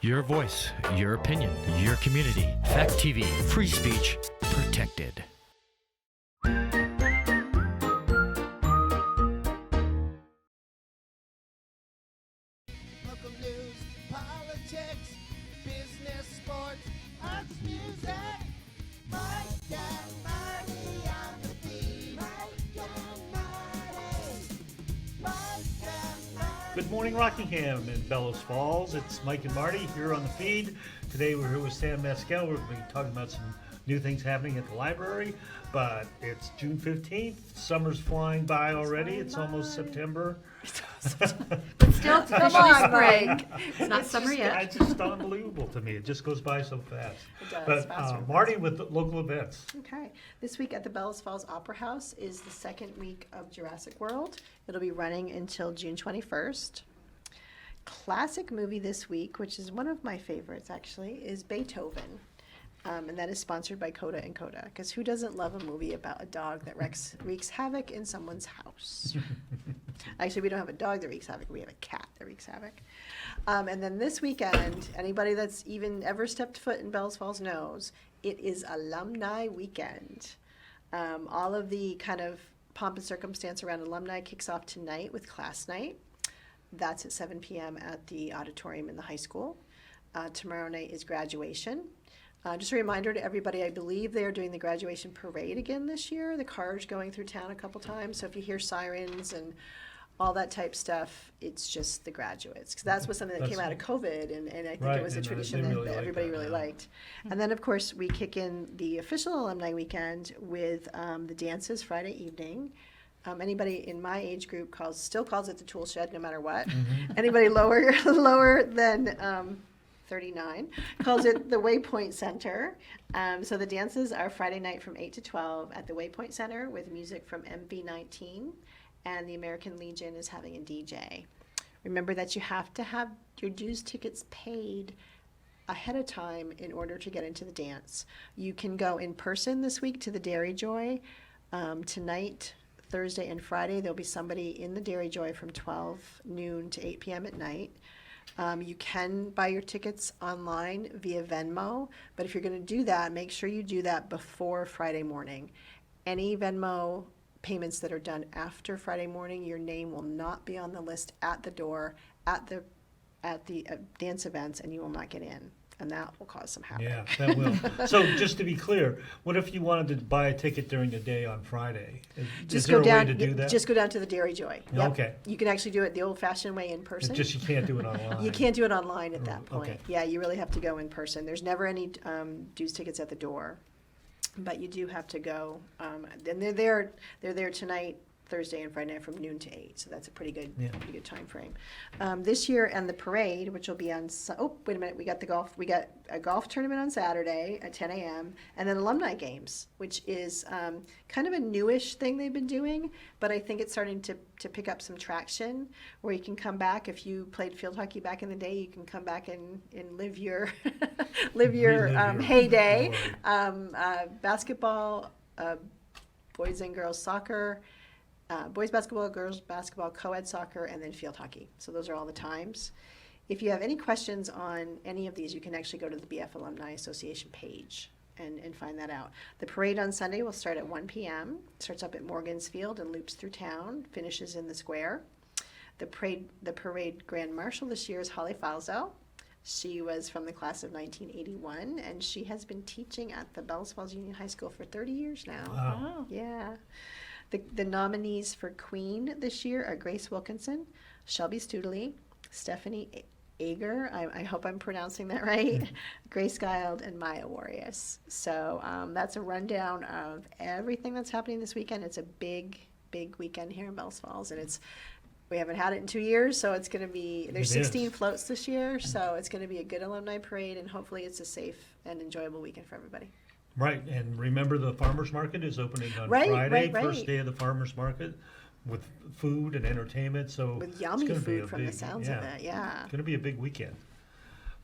Your voice, your opinion, your community. Fact TV, free speech protected. Local news, politics, business, sports, arts, music. Mike and Marty on the feed. Mike and Marty. Mike and Marty. Good morning, Rockingham and Bellows Falls. It's Mike and Marty here on the feed. Today we're here with Sam Maskell. We're going to be talking about some new things happening at the library. But it's June 15th. Summer's flying by already. It's almost September. But still, it's officially spring. It's not summer yet. It's just unbelievable to me. It just goes by so fast. It does, But faster and Marty with the local events. Okay. This week at the Bellows Falls Opera House is the second week of Jurassic World. It'll be running until June 21st. Classic movie this week, which is one of my favorites actually, is Beethoven. And that is sponsored by Coda and Coda. Because who doesn't love a movie about a dog that wreaks havoc in someone's house? Actually, we don't have a dog that wreaks havoc. We have a cat that wreaks havoc. And then this weekend, anybody that's even ever stepped foot in Bellows Falls knows, it is Alumni Weekend. All of the kind of pomp and circumstance around alumni kicks off tonight with class night. That's at 7 p.m. at the auditorium in the high school. Tomorrow night is graduation. Just a reminder to everybody, I believe they are doing the graduation parade again this year. The car's going through town a couple times, so if you hear sirens and all that type stuff, it's just the graduates. Because that's what something that came out of COVID, and I think Right, it was a and tradition they that, really that like everybody that, really yeah. liked. And then, of course, we kick in the official alumni weekend with the dances Friday evening. Anybody in my age group still calls it the tool shed, no matter what. Anybody lower than 39 calls it the Waypoint Center. So the dances are Friday night from 8 to 12 at the Waypoint Center with music from MV19, and the American Legion is having a DJ. Remember that you have to have your dues tickets paid ahead of time in order to get into the dance. You can go in person this week to the Dairy Joy. Tonight, Thursday and Friday, there'll be somebody in the Dairy Joy from 12 noon to 8 p.m. at night. You can buy your tickets online via Venmo, but if you're going to do that, make sure you do that before Friday morning. Any Venmo payments that are done after Friday morning, your name will not be on the list at the door at the dance events, and you will not get in. And that will cause some havoc. Yeah, that will. So just to be clear, what if you wanted to buy a ticket during the day on Friday? Is there a way to do that? Just go down to the Dairy Joy. Yep. Okay. You can actually do it the old-fashioned way in person. It's just you can't do it online. You can't do it online at that point. okay. Yeah, you really have to go in person. There's never any dues tickets at the door, but you do have to go. And they're there tonight, Thursday and Friday night from noon to 8, so that's a pretty good time frame. This year, and the parade, which will be on. Wait a minute, we got a golf tournament on Saturday at 10 a.m. and then alumni games, which is kind of a newish thing they've been doing, but I think it's starting to pick up some traction. Where you can come back if you played field hockey back in the day, you can come back and live your heyday. Basketball, boys and girls soccer. Boys basketball, girls basketball, co-ed soccer, and then field hockey. So those are all the times. If you have any questions on any of these, you can actually go to the BF Alumni Association page and find that out. The parade on Sunday will start at 1 p.m. Starts up at Morgan's Field and loops through town, finishes in the square. The parade grand marshal this year is Holly Falzo. She was from the class of 1981, and she has been teaching at the Bellows Falls Union High School for 30 years now. Wow. Yeah. The nominees for Queen this year are Grace Wilkinson, Shelby Studley, Stephanie Ager, I hope I'm pronouncing that right, Grace Guild, and Maya Warius. So that's a rundown of everything that's happening this weekend. It's a big weekend here in Bellows Falls, and we haven't had it in 2 years, so it's going to be, there's 16 floats this year, so it's going to be a good alumni parade, and hopefully it's a safe and enjoyable weekend for everybody. Right, and remember the farmer's market is opening on Right, Friday, right. first day of the farmer's market, with food and entertainment. So With it's yummy gonna be food a from the big- sounds of it, yeah. It's going to be a big weekend.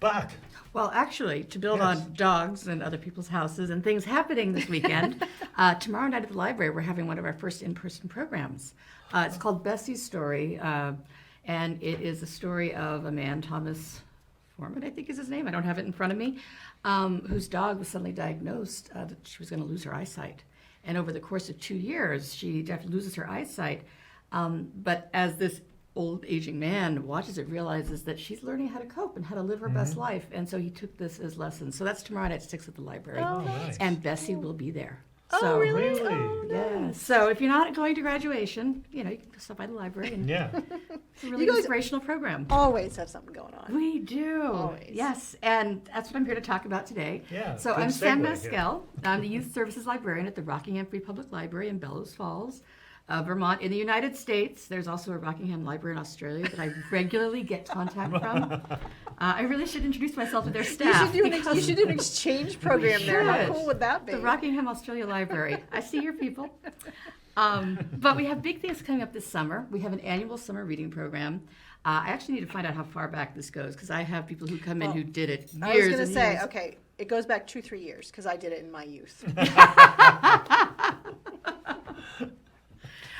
But Well, actually, to build Yes. on dogs and other people's houses and things happening this weekend, tomorrow night at the library, we're having one of our first in-person programs. It's called Bessies Story, and it is a story of a man, Thomas Foreman, I think is his name. I don't have it in front of me. Whose dog was suddenly diagnosed that she was going to lose her eyesight. And over the course of 2 years, she definitely loses her eyesight. But as this old aging man watches it, realizes that she's learning how to cope and how to live her best life. And so he took this as lessons. So that's tomorrow night at 6 at the library. Oh, nice. And Bessie will be there. Oh, So, really? Really? Oh, yeah. nice. So if you're not going to graduation, you can stop by the library and Yeah. it's a really You guys- inspirational program. Always have something going on. We do. Always. Yes, and that's what I'm here to talk about today. Yeah, So good I'm Sam segue, yeah. Maskell. I'm the Youth Services Librarian at the Rockingham Free Public Library in Bellows Falls, Vermont. In the United States, there's also a Rockingham Library in Australia that I regularly get contact from. I really should introduce myself to their staff. You because should do an exchange program there. How should. cool would that be? The Rockingham Australia Library. I see your people. But we have big things coming up this summer. We have an annual summer reading program. I actually need to find out how far back this goes because I have people who come in Well, who did it years I was going to and say, years. okay, it goes back 2-3 years because I did it in my youth.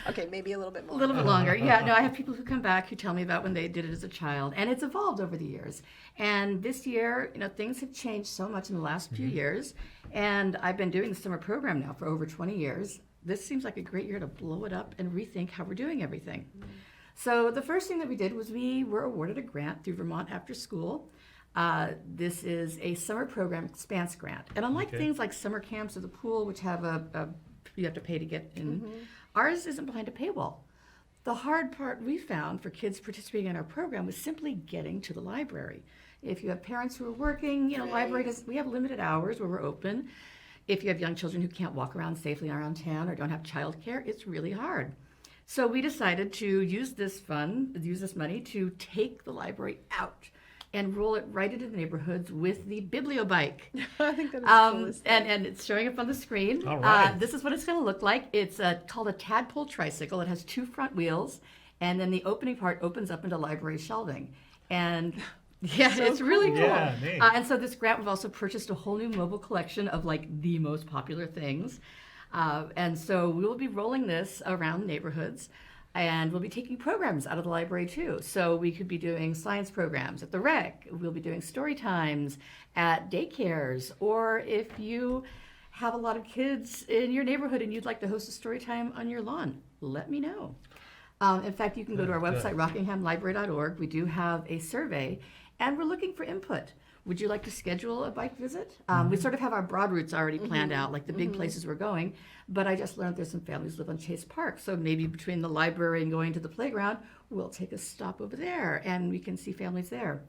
Okay, maybe a little bit more. A little bit longer. Yeah, no, I have people who come back who tell me about when they did it as a child, and it's evolved over the years. And this year, things have changed so much in the last few years, and I've been doing the summer program now for over 20 years. This seems like a great year to blow it up and rethink how we're doing everything. So the first thing that we did was we were awarded a grant through Vermont After School. This is a summer program expanse grant. And unlike Okay. things like summer camps or the pool, which have you have to pay to get in, ours isn't behind a paywall. The hard part we found for kids participating in our program was simply getting to the library. If you have parents who are working, we have limited hours where we're open. If you have young children who can't walk around safely around town or don't have childcare, it's really hard. So we decided to use this money to take the library out and roll it right into the neighborhoods with the Bibliobike. I think that is the coolest thing. And it's showing up on the screen. All right. This is what it's going to look like. It's called a tadpole tricycle. It has 2 front wheels, and then the opening part opens up into library shelving. And yeah, So it's really cool. Yeah, neat. And so this grant, we've also purchased a whole new mobile collection of the most popular things. And so we will be rolling this around neighborhoods. And we'll be taking programs out of the library too. So we could be doing science programs at the rec. We'll be doing story times at daycares. Or if you have a lot of kids in your neighborhood and you'd like to host a story time on your lawn, let me know. In fact, you can go to our website, rockinghamlibrary.org. We do have a survey, and we're looking for input. Would you like to schedule a bike visit? We sort of have our broad routes already planned out, like the big places we're going. But I just learned there's some families who live on Chase Park. So maybe between the library and going to the playground, we'll take a stop over there and we can see families there.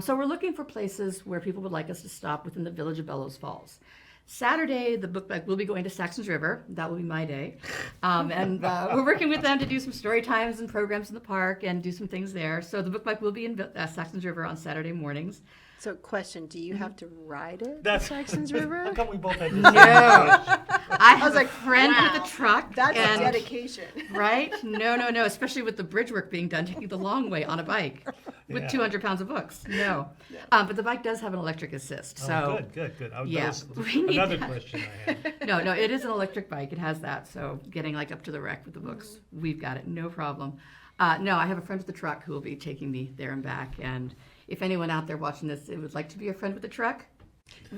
So we're looking for places where people would like us to stop within the village of Bellows Falls. Saturday, the book bag will be going to Saxons River. That will be my day. And we're working with them to do some story times and programs in the park and do some things there. So the book bag will be in Saxons River on Saturday mornings. So, question: do you have to ride it? That's Saxons How River. come we both had this? No. I have was like, a friend wow, with a truck. That's and, dedication. Right? No. Especially with the bridge work being done, taking the long way on a bike with Yeah. 200 pounds of books. No. Yeah. But the bike does have an electric assist. Oh, So good. yeah, That was we need another that. question I had. no, it is an electric bike. It has that. So getting up to the rec with the books, we've got it. No problem. No, I have a friend with a truck who will be taking me there and back. And if anyone out there watching this would like to be a friend with a truck,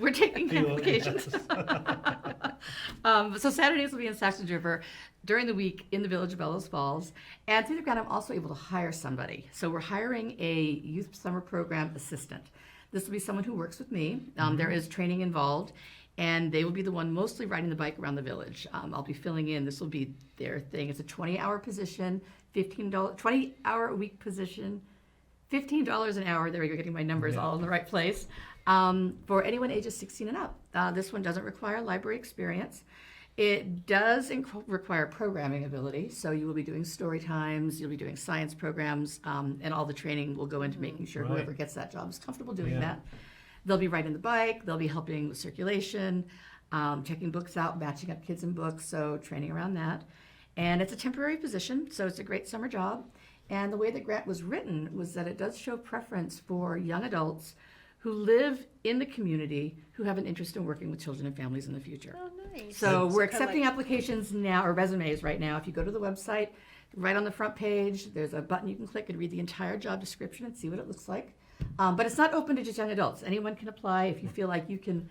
we're taking applications. So Saturdays will be in Saxons River during the week in the village of Bellows Falls. And through the grant, I'm also able to hire somebody. So we're hiring a youth summer program assistant. This will be someone who works with me. There is training involved. And they will be the one mostly riding the bike around the village. I'll be filling in. This will be their thing. It's a 20-hour position, $15, 20-hour a week position, $15 an hour. There we go, getting my numbers all in the right place. For anyone ages 16 and up. This one doesn't require library experience. It does require programming ability. So you will be doing story times, you'll be doing science programs, and all the training will go into making sure whoever gets that job is comfortable doing that. They'll be riding the bike, they'll be helping with circulation, checking books out, matching up kids and books, so training around that. And it's a temporary position, so it's a great summer job. And the way the grant was written was that it does show preference for young adults who live in the community who have an interest in working with children and families in the future. Oh, nice. So we're kinda accepting like- applications now, or resumes right now. If you go to the website, right on the front page, there's a button you can click and read the entire job description and see what it looks like. But it's not open to just young adults. Anyone can apply if you feel like you can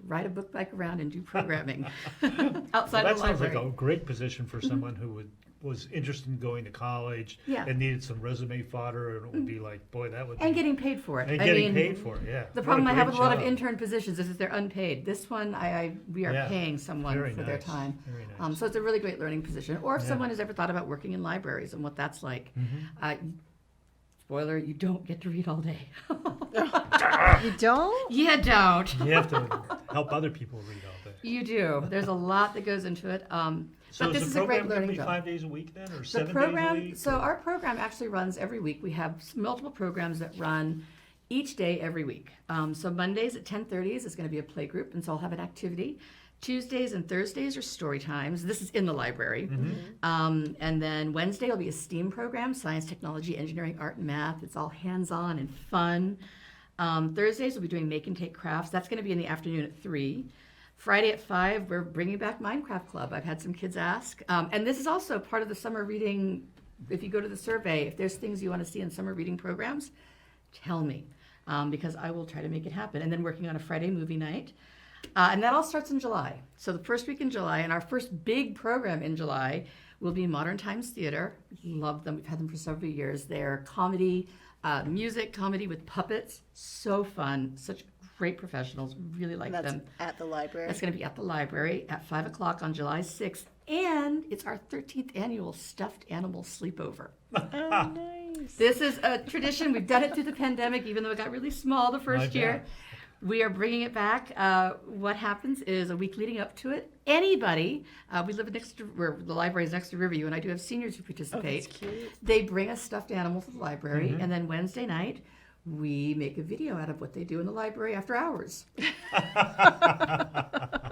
ride a book bike around and do programming outside Well, of that the sounds library. like a great position for someone who was interested in going to college Yeah. and needed some resume fodder, and it would be like, boy, that would be. And getting paid for it. And I getting mean, paid for it, yeah. The What problem I have great with a lot of job. intern positions is that they're unpaid. This one, we are Yeah. paying someone Very for their nice. time. Very nice. So it's a really great learning position. Or if Yeah. someone has ever thought about working in libraries and what that's like. Mm-hmm. Spoiler, you don't get to read all day. You don't? You don't. You have to help other people read all day. You do. There's a lot that goes into it. So but this is is the a great program going to learning be job. 5 days a week then, or The 7 days a program, week? so our program actually runs every week. We have multiple programs that run each day every week. So Mondays at 10:30 is going to be a play group, and so I'll have an activity. Tuesdays and Thursdays are story times. This is in the library. And then Wednesday will be a STEAM program, science, technology, engineering, art, and math. It's all hands-on and fun. Thursdays we'll be doing make and take crafts. That's going to be in the afternoon at 3. Friday at 5, we're bringing back Minecraft Club. I've had some kids ask. And this is also part of the summer reading. If you go to the survey, if there's things you want to see in summer reading programs, tell me, because I will try to make it happen. And then working on a Friday movie night. And that all starts in July. So the first week in July, and our first big program in July will be Modern Times Theater. Love them. We've had them for several years. They're comedy, music comedy with puppets. So fun. Such great professionals. Really like That's them. at the library. That's going to be at the library at 5 o'clock on July 6th. And it's our 13th annual stuffed animal sleepover. Oh, nice. This is a tradition. We've done it through the pandemic, even though it got really small the first My year. bad. We are bringing it back. What happens is a week leading up to it, anybody, we live next to, where the library is next to Riverview, and I do have seniors who participate. That's cute. They bring a stuffed animal to the library, and then Wednesday night, we make a video out of what they do in the library after hours.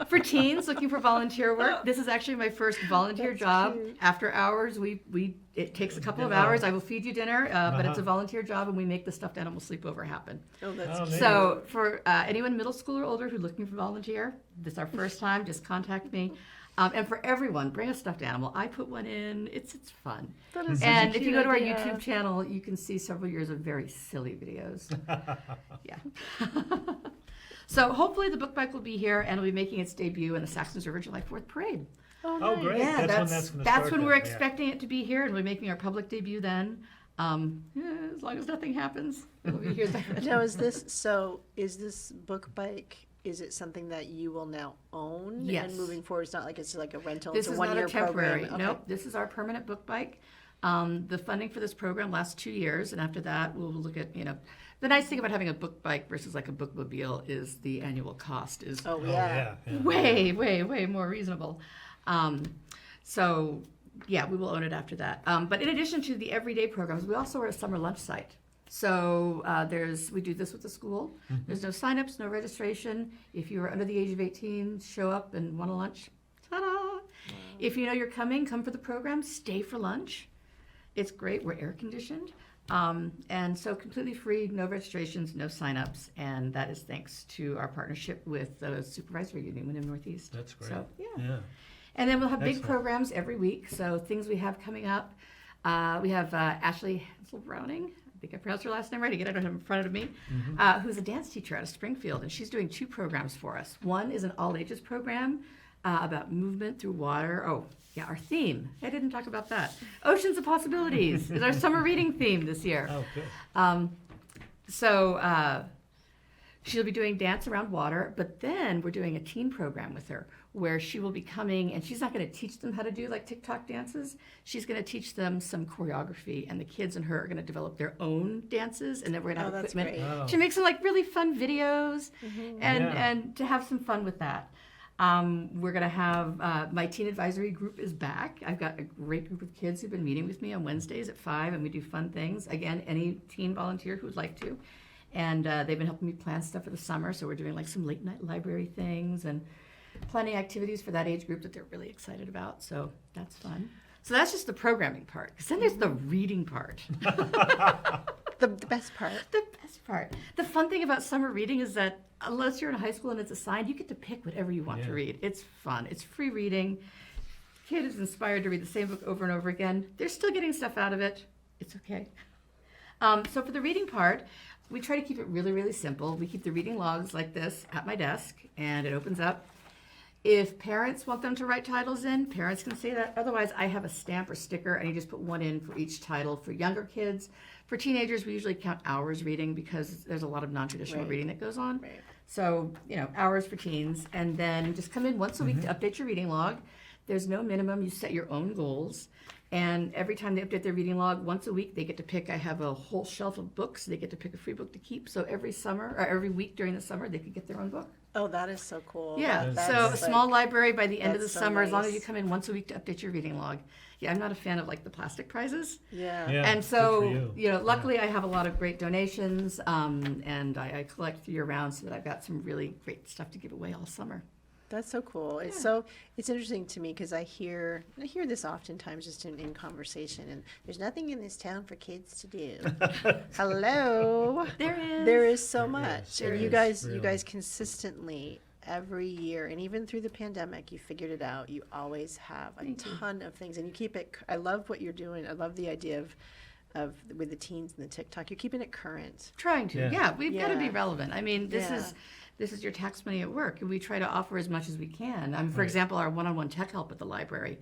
For teens looking for volunteer work, this is actually my first volunteer job. cute. After hours, it takes a couple of hours. I will feed you dinner, but it's a volunteer job, and we make the stuffed animal sleepover happen. Oh, that's Oh, cute. man. So for anyone middle school or older who's looking for volunteer, this is our first time, just contact me. And for everyone, bring a stuffed animal. I put one in. It's fun. That is such And a if you cute go to our idea. YouTube channel, you can see several years of very silly videos. Yeah. So hopefully the book bike will be here and it'll be making its debut in the Saxons River July 4th parade. Oh, Oh, nice. great. Yeah, That's when that's gonna that's start when then, we're yeah. expecting it to be here, and we're making our public debut then. As long as nothing happens, it'll be here then. Now, is this book bike, is it something that you will now own? Yes. And moving forward, it's not like it's like a rental, This it's a is not a one-year temporary. program? Okay. Nope, this is our permanent book bike. The funding for this program lasts 2 years, and after that, we'll look at, the nice thing about having a book bike versus like a bookmobile is the annual cost is Oh, Oh, yeah. yeah. way, way, way more reasonable. So, yeah, we will own it after that. But in addition to the everyday programs, we also are a summer lunch site. So we do this with the school. There's no signups, no registration. If you're under the age of 18, show up and want a lunch. Ta-da! If you know you're coming, come for the program, stay for lunch. It's great. We're air conditioned. And so completely free, no registrations, no signups. And that is thanks to our partnership with the Supervisory Union Wyndham Northeast. That's great. So, yeah. Yeah. And then we'll have big Excellent. programs every week. So things we have coming up. We have Ashley Hansel Browning. I think I pronounced her last name right. Again, I don't have it in front of me. Who's a dance teacher out of Springfield. And she's doing 2 programs for us. One is an all ages program about movement through water. Oh, yeah, our theme. I didn't talk about that. Oceans of Possibilities is our summer reading theme this year. Oh, good. So she'll be doing dance around water, but then we're doing a teen program with her where she will be coming, and she's not going to teach them how to do like TikTok dances. She's going to teach them some choreography, and the kids and her are going to develop their own dances, and then we're going to have Oh, that's equipment great. Oh. to make some like really fun videos and Yeah. and to have some fun with that. We're going to have my teen advisory group is back. I've got a great group of kids who've been meeting with me on Wednesdays at 5, and we do fun things. Again, any teen volunteer who would like to. And they've been helping me plan stuff for the summer. So we're doing like some late night library things and planning activities for that age group that they're really excited about. So that's fun. So that's just the programming part. Because then there's the reading part. The best part. The best part. The fun thing about summer reading is that unless you're in high school and it's assigned, you get to pick whatever you want to Yeah. read. It's fun. It's free reading. Kid is inspired to read the same book over and over again. They're still getting stuff out of it. It's okay. So for the reading part, We try to keep it really, really simple. We keep the reading logs like this at my desk, and it opens up. If parents want them to write titles in, parents can say that. Otherwise, I have a stamp or sticker, and you just put one in for each title. For younger kids, for teenagers, we usually count hours reading because there's a lot of non-traditional reading that goes on. Right. So, hours for teens, and then just come in once a week to update your reading log. There's no minimum. You set your own goals. And every time they update their reading log, once a week, they get to pick. I have a whole shelf of books. They get to pick a free book to keep. So every summer, or every week during the summer, they could get their own book. Oh, that is so cool. Yeah, That's so a like- small library by the end of the that's so summer, as long as nice. you come in once a week to update your reading log. Yeah, I'm not a fan of like the plastic prizes. Yeah. Yeah, And good so, for you. luckily I have a lot of great donations, and I collect year round so that I've got some really great stuff to give away all summer. That's so cool. It's interesting to me because I hear this oftentimes just in conversation, and there's nothing in this town for kids to do. Hello. There is so much. There And you is, guys really. consistently every year, and even through the pandemic, you figured it out. You always have a ton of things, and you keep it. I love what you're doing. I love the idea of with the teens and the TikTok. You're keeping it current. Trying to, Yeah. we've got to be Yeah. relevant. I mean, this Yeah. is your tax money at work, and we try to offer as much as we can. For example, our one-on-one tech help at the library.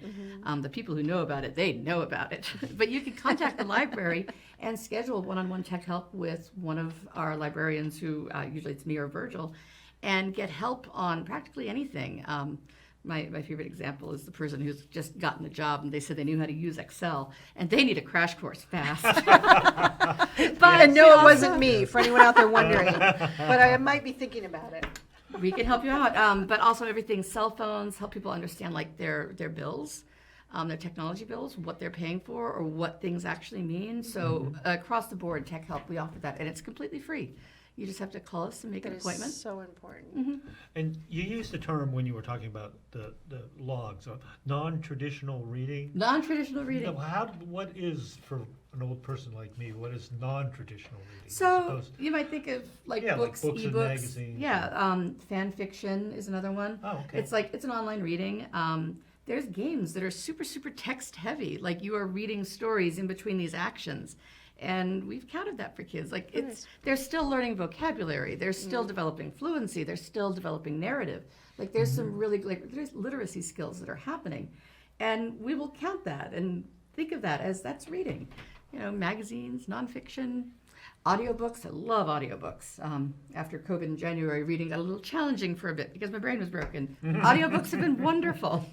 The people who know about it, they know about it. But you can contact the library and schedule one-on-one tech help with one of our librarians, who usually it's me or Virgil, and get help on practically anything. My favorite example is the person who's just gotten a job, and they said they knew how to use Excel, and they need a crash course fast. But And no, we it also- wasn't me, for anyone out there wondering. But I might be thinking about it. We can help you out, but also everything cell phones, help people understand like their bills, their technology bills, what they're paying for, or what things actually mean. So across the board, tech help, we offer that, and it's completely free. You just have to call us and make That an is appointment. so important. And you used the term when you were talking about the logs, non-traditional reading. Non-traditional reading. Now, what is, for an old person like me, what is non-traditional reading? I So suppose- you might think of like Yeah, like books, books and ebooks. magazines. Fan fiction is another one. Oh, okay. It's an online reading. There's games that are super, super text Mm-hmm. heavy. Like you are reading stories in between these actions. And we've counted that for kids. Like they're still learning vocabulary. They're still developing fluency. They're still developing narrative. Like there's some really there's literacy skills that are happening, and we will count that and think of that as that's reading. Magazines, nonfiction, audiobooks. I love audiobooks. After COVID in January, reading got a little challenging for a bit because my brain was broken. Audiobooks have been wonderful.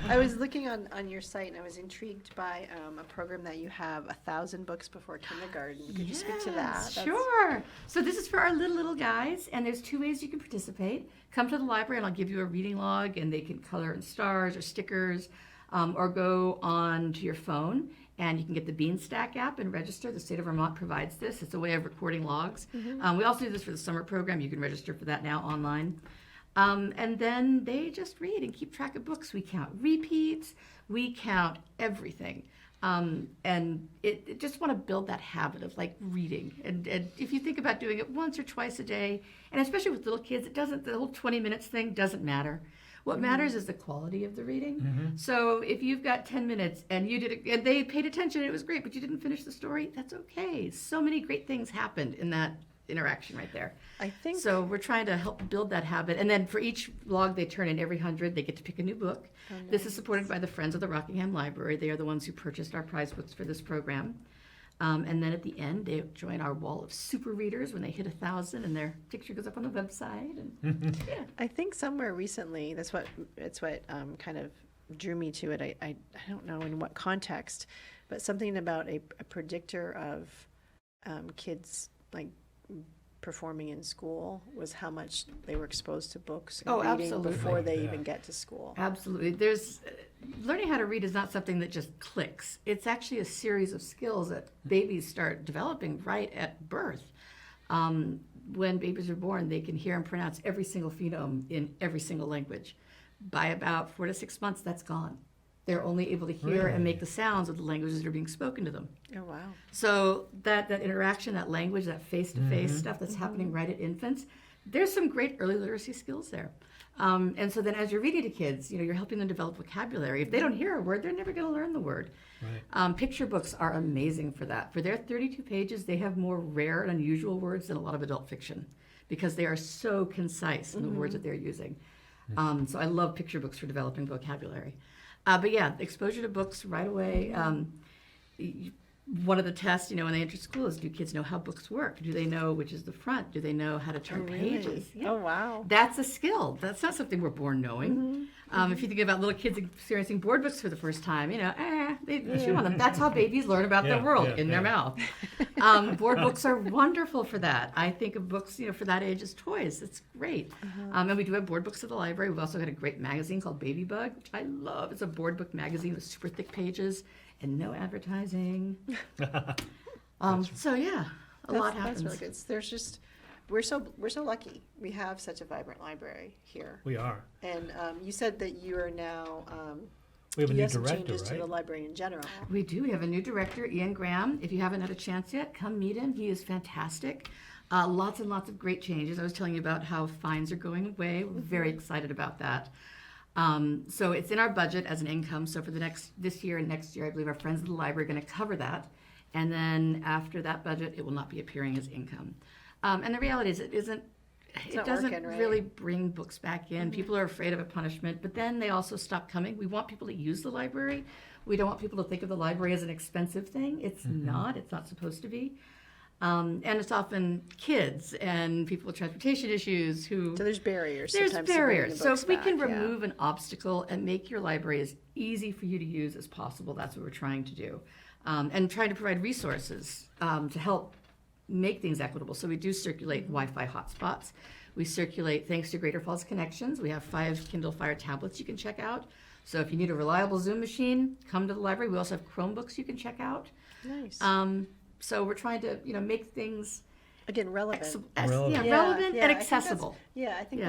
I was looking on your site, and I was intrigued by a program that you have, 1,000 books before kindergarten. Could you speak to that? Yes, sure. So this is for our little guys, and there's 2 ways you can participate. Come to the library, and I'll give you a reading log, and they can color in stars or stickers, or go on to your phone, and you can get the Beanstack app and register. The state of Vermont provides this. It's a way of recording logs. We also do this for the summer program. You can register for that now online. And then they just read and keep track of books. We count repeats. We count everything. And it just want to build that habit of like reading. And if you think about doing it once or twice a day, and especially with little kids, the whole 20 minutes thing doesn't matter. What matters is the quality of the reading. So if you've got 10 minutes and you did it, and they paid attention and it was great, but you didn't finish the story, that's okay. So many great things happened in that interaction right there. I think So we're trying to help build that habit. And then for each log they turn in every 100, they get to pick a new book. This is supported by the Friends of the Rockingham Library. They are the ones who purchased our prize books for this program. And then at the end, they join our wall of super readers when they hit 1,000, and their picture goes up on the website. And I think somewhere recently, it's what kind of drew me to it. I don't know in what context, but something about a predictor of kids like performing in school was how much they were exposed to books and reading absolutely. before they Yeah. even get to school. Absolutely. Learning how to read is not something that just clicks. It's actually a series of skills that babies start developing right at birth. When babies are born, they can hear and pronounce every single phenome in every single language. By about 4 to 6 months, that's gone. They're only able to hear and make the sounds of the languages that are being spoken to them. Oh, wow. So that interaction, that language, that face-to-face stuff that's happening right at infants, there's some great early literacy skills there. And so then as you're reading to kids, you're helping them develop vocabulary. If they don't hear a word, they're never going to learn the word. Right. Picture books are amazing for that. For their 32 pages, they have more rare and unusual words than a lot of adult fiction because they are so concise in the words that they're using. So I love picture books for developing vocabulary. But yeah, exposure to books right away. One of the tests, when they enter school is, do kids know how books work? Do they know which is the front? Do they know how to turn pages? Yeah. Oh, wow. That's a skill. That's not something we're born knowing. If you think about little kids experiencing board books for the first time, they chew on them. That's how babies learn about the world, in their mouth. Board books are wonderful for that. I think of books, for that age as toys. It's great. And we do have board books at the library. We've also got a great magazine called Baby Bug, which I love. It's a board book magazine with super thick pages and no advertising. So yeah, a lot happens. That's really good. There's just we're so lucky. We have such a vibrant library here. We are. And you said that you are now. We have a you new have some director, changes right? to the library in general. We do. We have a new director, Ian Graham. If you haven't had a chance yet, come meet him. He is fantastic. Lots and lots of great changes. I was telling you about how fines are going away. We're very excited about that. So it's in our budget as an income. So for this year and next year, I believe our friends at the library are going to cover that. And then after that budget, it will not be appearing as income. And the reality is, it doesn't working, right? really bring books back in. People are afraid of a punishment, but then they also stop coming. We want people to use the library. We don't want people to think of the library as an expensive thing. It's not. It's not supposed to be. And it's often kids and people with transportation issues who... So there's barriers. There's sometimes to bringing barriers. the So books if we can back, remove an obstacle and make your library as easy for you to use as possible, that's what we're trying to do. And trying to provide resources to help make things equitable. So we do circulate Wi-Fi hotspots. We circulate, thanks to Greater Falls Connections, we have 5 Kindle Fire tablets you can check out. So if you need a reliable Zoom machine, come to the library. We also have Chromebooks you can check out. Nice. So we're trying to, make things Again, relevant. Relevant. relevant Yeah, and I think accessible. I think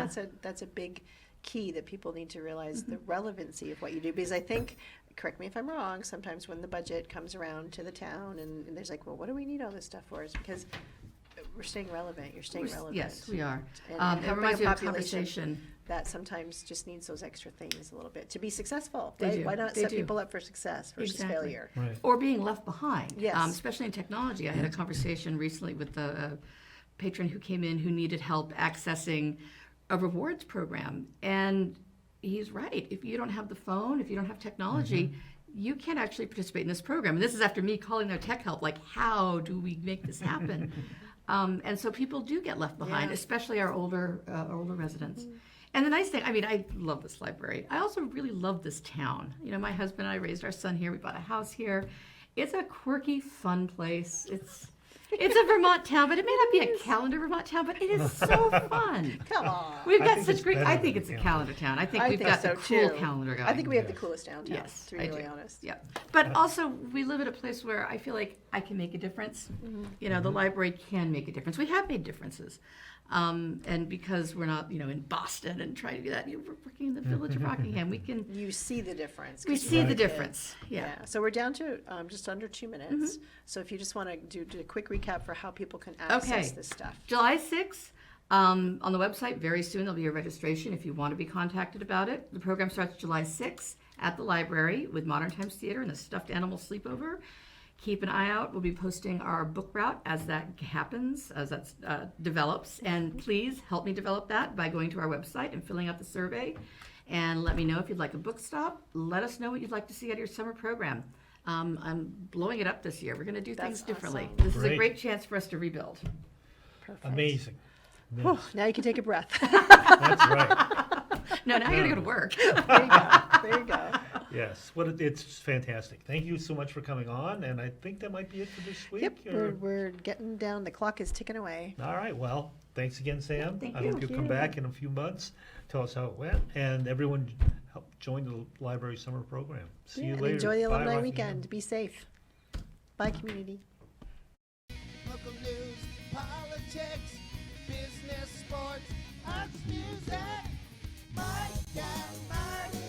that's a big key that people need to realize the relevancy of what you do. Because I think, correct me if I'm wrong, sometimes when the budget comes around to the town and there's like, well, what do we need all this stuff for? It's because we're staying relevant. You're staying relevant. Yes, we are. And It helping reminds a me of a population conversation. that sometimes just needs those extra things a little bit to be successful. They Right? do. Why not They set do. people up for success versus Exactly. failure? Right. Or being left behind, Yes. Especially in technology. I had a conversation recently with a patron who came in who needed help accessing a rewards program. And he's right. If you don't have the phone, if you don't have technology, you can't actually participate in this program. And this is after me calling their tech help, like, how do we make this happen? And so people do get left behind, Yeah. especially our older residents. And the nice thing, I love this library. I also really love this town. My husband and I raised our son here. We bought a house here. It's a quirky, fun place. It's a Vermont town, but it may not be a calendar Vermont town, but it is so fun. Come on. We've I got think such it's great. better I think than it's a a calendar town. I think I we've think got so the cool too. calendar guy. I think we have the coolest downtown, Yes, to be I really do. honest. Yeah, but also we live at a place where I feel like I can make a difference. The library can make a difference. We have made differences, and because we're not, in Boston and trying to do that, we're working in the village of Rockingham. We can. You see the difference. We 'cause you see have the a kid. difference. Yeah. So we're down to just under 2 minutes. So if you just want to do a quick recap for how people can access this stuff. July 6th, on the website, very soon there'll be a registration if you want to be contacted about it. The program starts July 6th at the library with Modern Times Theater and the Stuffed Animal Sleepover. Keep an eye out. We'll be posting our book route as that happens, as that develops. And please help me develop that by going to our website and filling out the survey. And let me know if you'd like a book stop. Let us know what you'd like to see out of your summer program. I'm blowing it up this year. We're going to do things That's differently. awesome. This is a Great. great chance for us to rebuild. Perfect. Amazing. Whew, now you can take a breath. That's right. No, now you're going to go to work. There you go. There you go. Yes. It's fantastic. Thank you so much for coming on. And I think that might be it for this week. Yep, or- we're getting down. The clock is ticking away. All right. Well, thanks again, Sam. Thank I you. hope you'll come back in a few months. Tell us how it went. And everyone help join the library summer program. See you and later. enjoy the Bye, alumni Rockingham. weekend. Be safe. Bye, community. Local news, politics, business, sports, arts, music. Mike and Marty